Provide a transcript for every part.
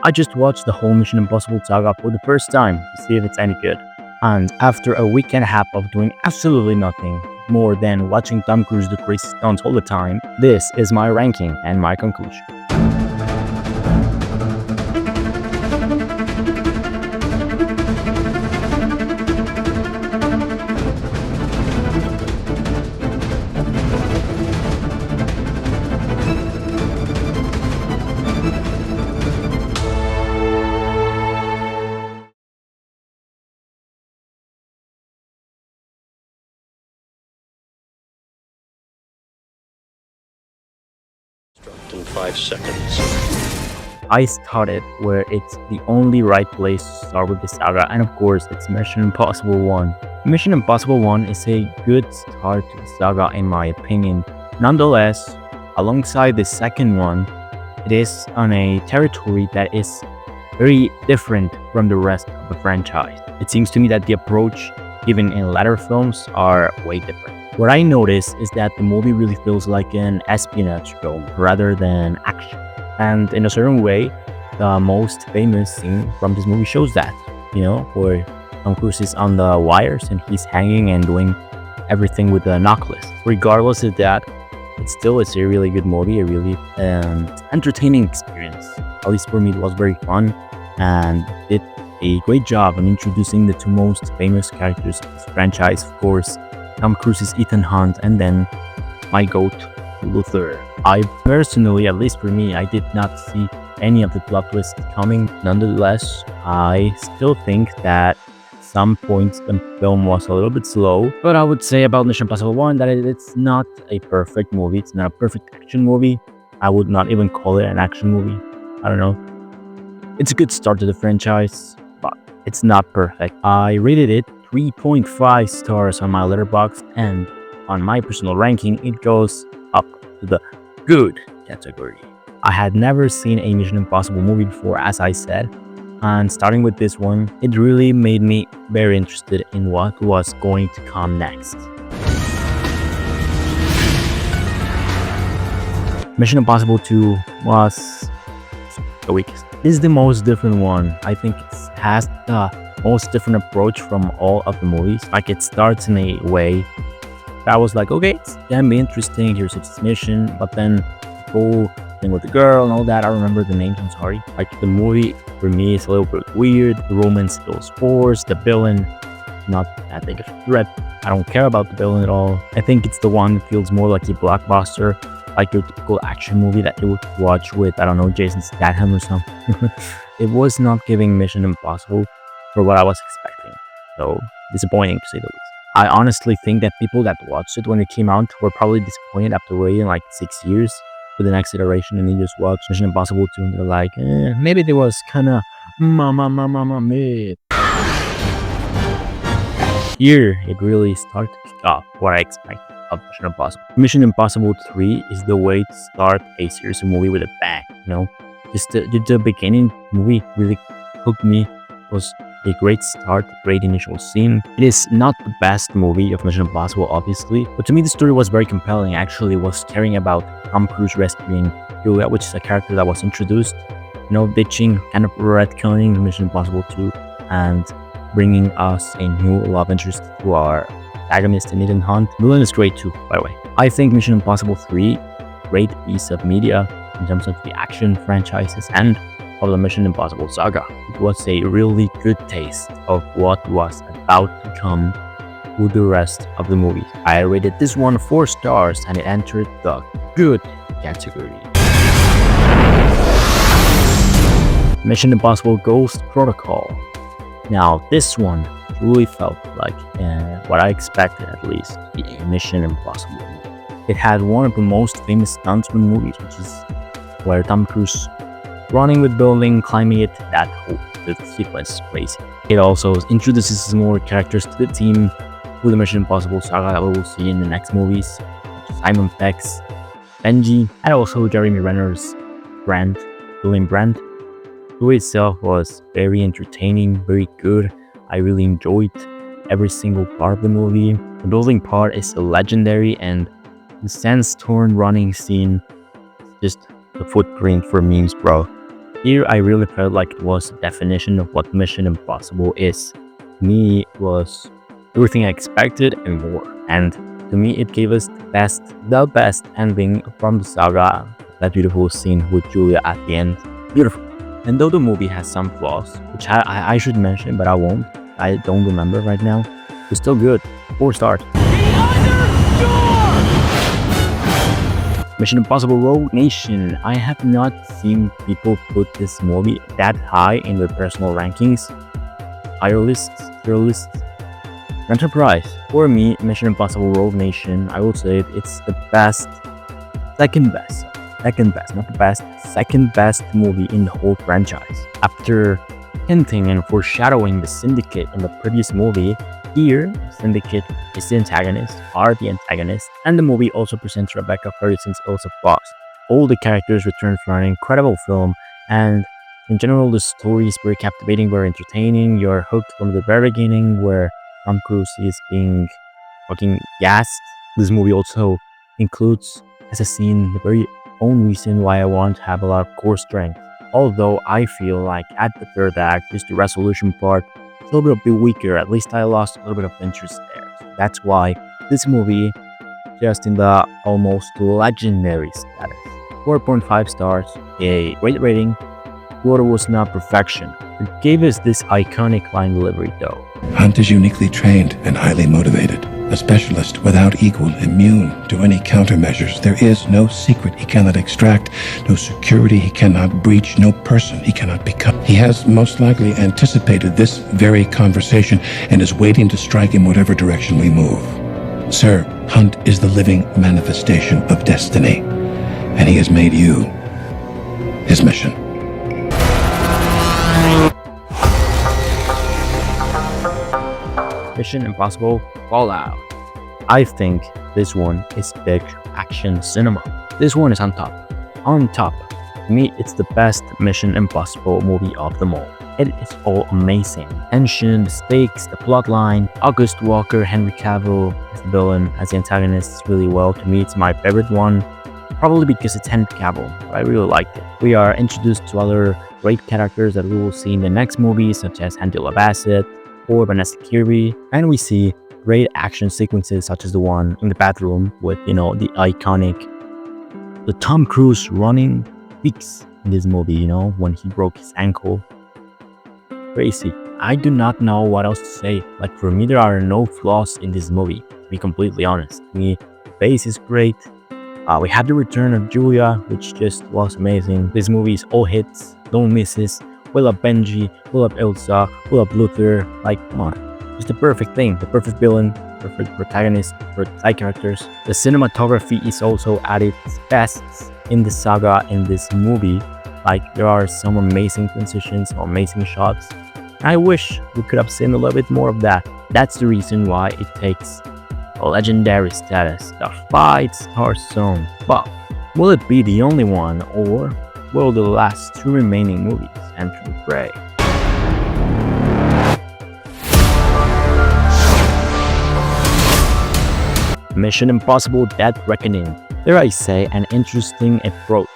I just watched the whole Mission Impossible saga for the first time to see if it's any good. And after a week and a half of doing absolutely nothing more than watching Tom Cruise do crazy stunts all the time, this is my ranking and my conclusion. In 5 seconds. I started where it's the only right place to start with the saga, and of course, it's Mission Impossible 1. Mission Impossible 1 is a good start to the saga, in my opinion. Nonetheless, alongside the second one, it is on a territory that is very different from the rest of the franchise. It seems to me that the approach given in latter films are way different. What I notice is that the movie really feels like an espionage film rather than action. And in a certain way, the most famous scene from this movie shows that, where Tom Cruise is on the wires and he's hanging and doing everything with the necklace. Regardless of that, it still is a really good movie, a really entertaining experience. At least for me, it was very fun and did a great job on introducing the two most famous characters of this franchise. Of course, Tom Cruise's Ethan Hunt, and then my GOAT, Luther. I personally, at least for me, I did not see any of the plot twists coming. Nonetheless, I still think that at some points the film was a little bit slow. But I would say about Mission Impossible 1 that it's not a perfect movie. It's not a perfect action movie. I would not even call it an action movie. I don't know. It's a good start to the franchise, but it's not perfect. I rated it 3.5 stars on my Letterboxd, and on my personal ranking, it goes up to the good category. I had never seen a Mission Impossible movie before, as I said, and starting with this one, it really made me very interested in what was going to come next. Mission Impossible 2 was the weakest. This is the most different one. I think it has the most different approach from all of the movies. Like, it starts in a way that I was like, okay, it's gonna be interesting, here's its mission, but then the whole thing with the girl and all that, I remember the names, I'm sorry. Like, the movie for me is a little bit weird, the romance feels forced, the villain not that big of a threat. I don't care about the villain at all. I think it's the one that feels more like a blockbuster, like your typical action movie that you would watch with, I don't know, Jason Statham or something. It was not giving Mission Impossible for what I was expecting. So disappointing to say the least. I honestly think that people that watched it when it came out were probably disappointed after waiting like 6 years for the next iteration, and they just watched Mission Impossible 2 and they're like, maybe it was kinda mid. Here, it really started to kick off what I expected of Mission Impossible. Mission Impossible 3 is the way to start a series movie with a bang, Just the beginning movie really hooked me. It was a great start, a great initial scene. It is not the best movie of Mission Impossible, obviously, but to me the story was very compelling. Actually, it was caring about Tom Cruise rescuing Juliet, which is a character that was introduced, ditching, kind of retconning Mission Impossible 2 and bringing us a new love interest to our protagonist in Ethan Hunt. The villain is great too, by the way. I think Mission Impossible 3, great piece of media in terms of the action franchises and of the Mission Impossible saga. It was a really good taste of what was about to come with the rest of the movie. I rated this one 4 stars and it entered the good category. Mission Impossible Ghost Protocol. Now, this one truly felt like what I expected, at least, a Mission Impossible movie. It had one of the most famous stunts from movies, which is where Tom Cruise running with building, climbing it, that whole sequence is crazy. It also introduces more characters to the team with the Mission Impossible saga that we will see in the next movies, such as Simon Pegg's Benji, and also Jeremy Renner's William Brandt. The movie itself was very entertaining, very good. I really enjoyed every single part of the movie. The building part is legendary, and the sandstorm running scene is just the footprint for memes, bro. Here, I really felt like it was the definition of what Mission Impossible is. To me, it was everything I expected and more. And to me, it gave us the best ending from the saga. That beautiful scene with Julia at the end. Beautiful. And though the movie has some flaws, which I should mention, but I won't, I don't remember right now, it's still good. 4 stars. Mission Impossible Rogue Nation. I have not seen people put this movie that high in their personal rankings. Higher lists, tier lists. Enterprise. For me, Mission Impossible Rogue Nation, I would say it's the best, second best, not the best, second best movie in the whole franchise. After hinting and foreshadowing the Syndicate in the previous movie, here, Syndicate is the antagonist, are the antagonists, and the movie also presents Rebecca Ferguson's Ilsa Fox. All the characters return for an incredible film, and in general, the story is very captivating, very entertaining. You're hooked from the very beginning, where Tom Cruise is being fucking gassed. This movie also includes, as a scene, the very own reason why I want to have a lot of core strength. Although I feel like at the third act, just the resolution part, a little bit weaker. At least I lost a little bit of interest there. So that's why this movie, just in the almost legendary status. 4.5 stars, a great rating. Water was not perfection. It gave us this iconic line delivery though. Hunt is uniquely trained and highly motivated. A specialist without equal, immune to any countermeasures. There is no secret he cannot extract, no security he cannot breach, no person he cannot become. He has most likely anticipated this very conversation and is waiting to strike in whatever direction we move. Sir, Hunt is the living manifestation of destiny, and he has made you his mission. Mission Impossible Fallout. I think this one is big action cinema. This one is on top. On top. To me, it's the best Mission Impossible movie of them all. It is all amazing. Tension, the stakes, the plotline, August Walker, Henry Cavill as the villain, as the antagonist really well. To me, it's my favorite one. Probably because it's Henry Cavill, but I really liked it. We are introduced to other great characters that we will see in the next movie, such as Angela Bassett or Vanessa Kirby, and we see great action sequences such as the one in the bathroom with, the iconic, the Tom Cruise running peaks in this movie, when he broke his ankle. Crazy. I do not know what else to say. Like, for me, there are no flaws in this movie, to be completely honest. To me, the base is great. We had the return of Julia, which just was amazing. This movie is all hits, no misses. We love Benji, we love Elsa, we love Luther. Like, come on. It's the perfect thing, the perfect villain, perfect protagonist, perfect side characters. The cinematography is also at its best in the saga, in this movie. Like, there are some amazing transitions, some amazing shots. I wish we could have seen a little bit more of that. That's the reason why it takes a legendary status, the 5-star zone. But will it be the only one, or will the last 2 remaining movies enter the fray? Mission Impossible Dead Reckoning. Dare I say, an interesting approach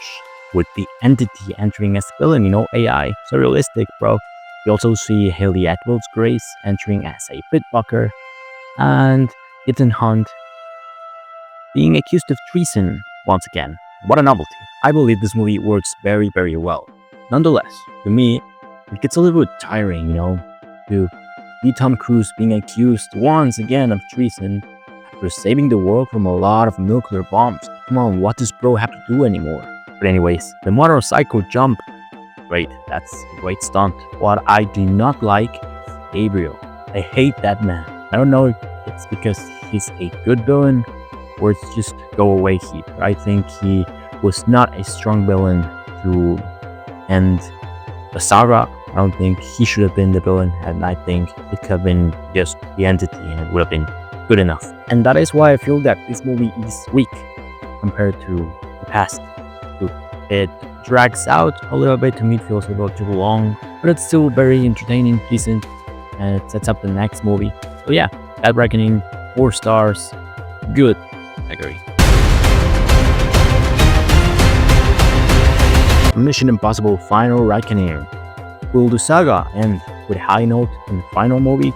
with the entity entering as villain, AI. So realistic, bro. We also see Haley Atwell's Grace entering as a pitbucker, and Ethan Hunt being accused of treason once again. What a novelty. I believe this movie works very, very well. Nonetheless, to me, it gets a little bit tiring, to be Tom Cruise being accused once again of treason after saving the world from a lot of nuclear bombs. Come on, what does bro have to do anymore? But anyways, the motorcycle jump. Great, that's a great stunt. What I do not like is Gabriel. I hate that man. I don't know if it's because he's a good villain or it's just go away heat. I think he was not a strong villain to end the saga. I don't think he should have been the villain, and I think it could have been just the entity and it would have been good enough. And that is why I feel that this movie is weak compared to the past. It drags out a little bit. To me, it feels a little too long, but it's still very entertaining, decent, and it sets up the next movie. So yeah, Dead Reckoning, 4 stars, good. I agree. Mission Impossible Final Reckoning. Will the saga end with a high note in the final movie?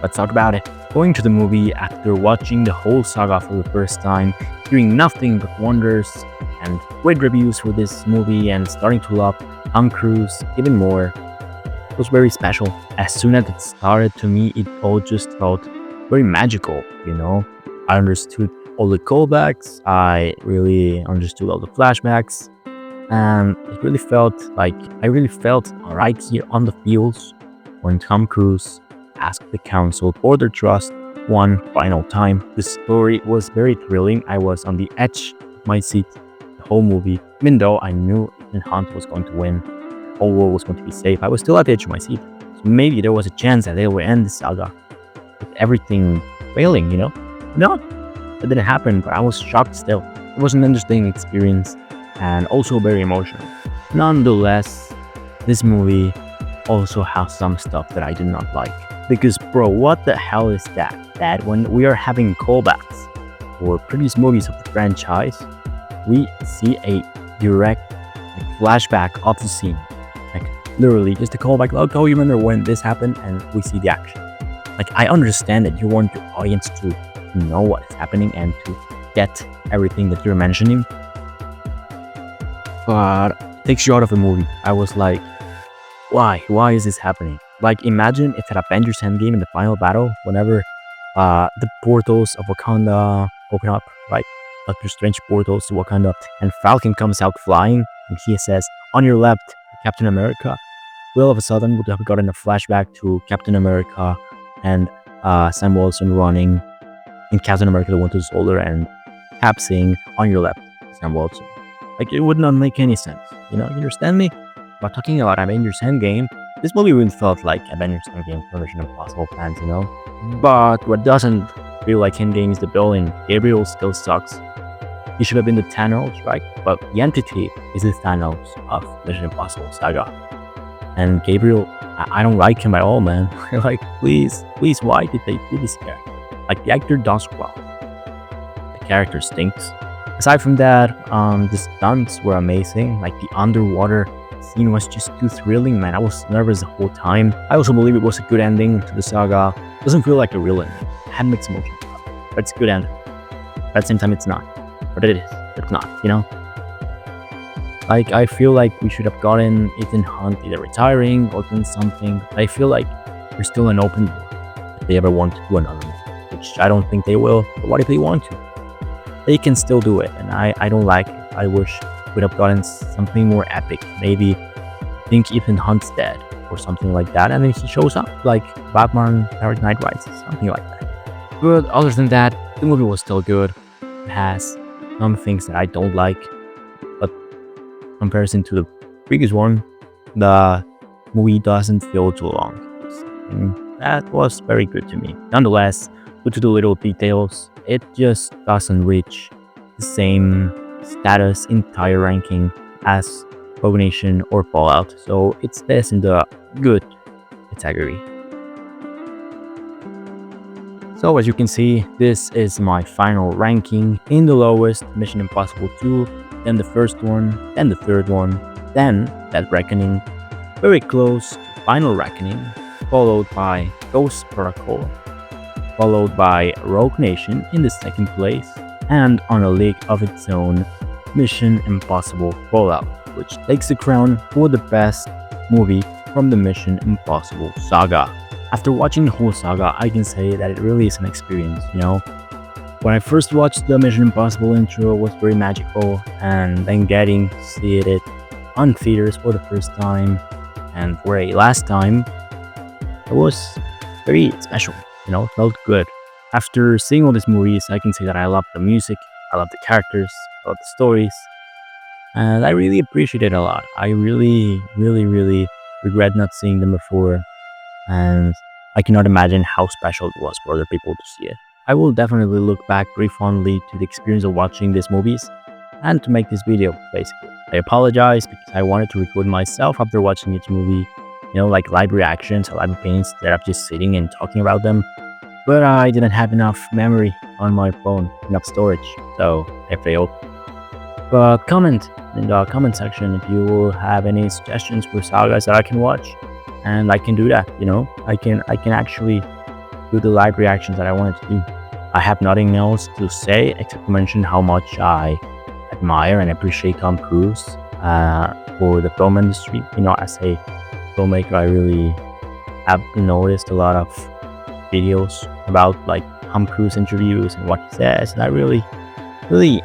Let's talk about it. Going to the movie after watching the whole saga for the first time, hearing nothing but wonders and great reviews for this movie, and starting to love Tom Cruise even more, it was very special. As soon as it started, to me, it all just felt very magical, you know? I understood all the callbacks, I really understood all the flashbacks, and it really felt like I really felt right here on the fields when Tom Cruise asked the council for their trust one final time. The story was very thrilling. I was on the edge of my seat the whole movie. Even though I knew Ethan Hunt was going to win, the whole world was going to be safe, I was still at the edge of my seat. So maybe there was a chance that they would end the saga with everything failing, you know? No, that didn't happen, but I was shocked still. It was an interesting experience and also very emotional. Nonetheless, this movie also has some stuff that I do not like. Because, bro, what the hell is that? That when we are having callbacks for previous movies of the franchise, we see a direct flashback of the scene. Like, literally, just a callback, like, oh, you remember when this happened? And we see the action. Like, I understand that you want your audience to know what is happening and to get everything that you're mentioning. But it takes you out of the movie. I was like, why? Why is this happening? Like, imagine if at Avengers Endgame in the final battle, whenever the portals of Wakanda open up, right? Doctor Strange portals to Wakanda, and Falcon comes out flying, and he says, on your left, Captain America. We all of a sudden would have gotten a flashback to Captain America and Sam Wilson running in Captain America the Winter Soldier, and Cap saying, on your left, Sam Wilson. Like, it would not make any sense, you know? You understand me? But talking about Avengers Endgame, this movie really felt like Avengers Endgame for Mission Impossible fans, you know? But what doesn't feel like Endgame is the villain. Gabriel still sucks. He should have been the Thanos, right? But the entity is the Thanos of Mission Impossible saga. And Gabriel, I don't like him at all, man. Like, please, why did they do this character? Like, the actor does well. The character stinks. Aside from that, the stunts were amazing. Like, the underwater scene was just too thrilling, man. I was nervous the whole time. I also believe it was a good ending to the saga. It doesn't feel like a real ending. It had mixed emotions, but it's a good ending. But at the same time, it's not. But it is. It's not, you know? Like, I feel like we should have gotten Ethan Hunt either retiring or doing something. I feel like there's still an open door if they ever want to do another one, which I don't think they will. But what if they want to? They can still do it, and I don't like it. I wish we'd have gotten something more epic. Maybe think Ethan Hunt's dead or something like that, and then he shows up like Batman Dark Knight Rises, something like that. But other than that, the movie was still good. It has some things that I don't like, but in comparison to the previous one, the movie doesn't feel too long. And that was very good to me. Nonetheless, due to the little details, it just doesn't reach the same status in tier ranking as Rogue Nation or Fallout, so it stays in the good category. So as you can see, this is my final ranking. In the lowest, Mission Impossible 2, then the first one, then the third one, then Dead Reckoning, very close to Final Reckoning, followed by Ghost Protocol, followed by Rogue Nation in the second place, and on a league of its own, Mission Impossible Fallout, which takes the crown for the best movie from the Mission Impossible saga. After watching the whole saga, I can say that it really is an experience, you know? When I first watched the Mission Impossible intro, it was very magical, and then getting to see it on theaters for the first time, and for a last time, it was very special, you know? It felt good. After seeing all these movies, I can say that I love the music, I love the characters, I love the stories, and I really appreciate it a lot. I really regret not seeing them before, and I cannot imagine how special it was for other people to see it. I will definitely look back very fondly to the experience of watching these movies and to make this video, basically. I apologize because I wanted to record myself after watching each movie, you know, like live reactions or live opinions instead of just sitting and talking about them. But I didn't have enough memory on my phone, enough storage, so I failed. But comment in the comment section if you will have any suggestions for sagas that I can watch, and I can do that. I can actually do the live reactions that I wanted to do. I have nothing else to say except to mention how much I admire and appreciate Tom Cruise for the film industry. As a filmmaker, I really have noticed a lot of videos about like Tom Cruise interviews and what he says, and I really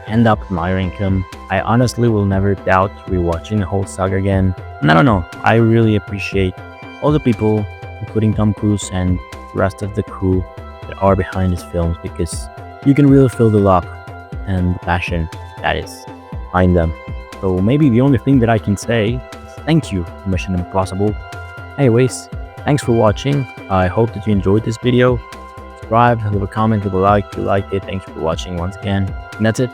end up admiring him. I honestly will never doubt rewatching the whole saga again. And I don't know, I really appreciate all the people, including Tom Cruise and the rest of the crew that are behind his films, because you can really feel the love and the passion that is behind them. So maybe the only thing that I can say is thank you, Mission Impossible. Anyways, thanks for watching. I hope that you enjoyed this video. Subscribe, leave a comment, leave a like if you liked it. Thanks for watching once again. And that's it.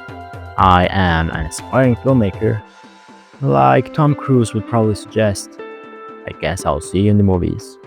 I am an aspiring filmmaker, like Tom Cruise would probably suggest. I guess I'll see you in the movies.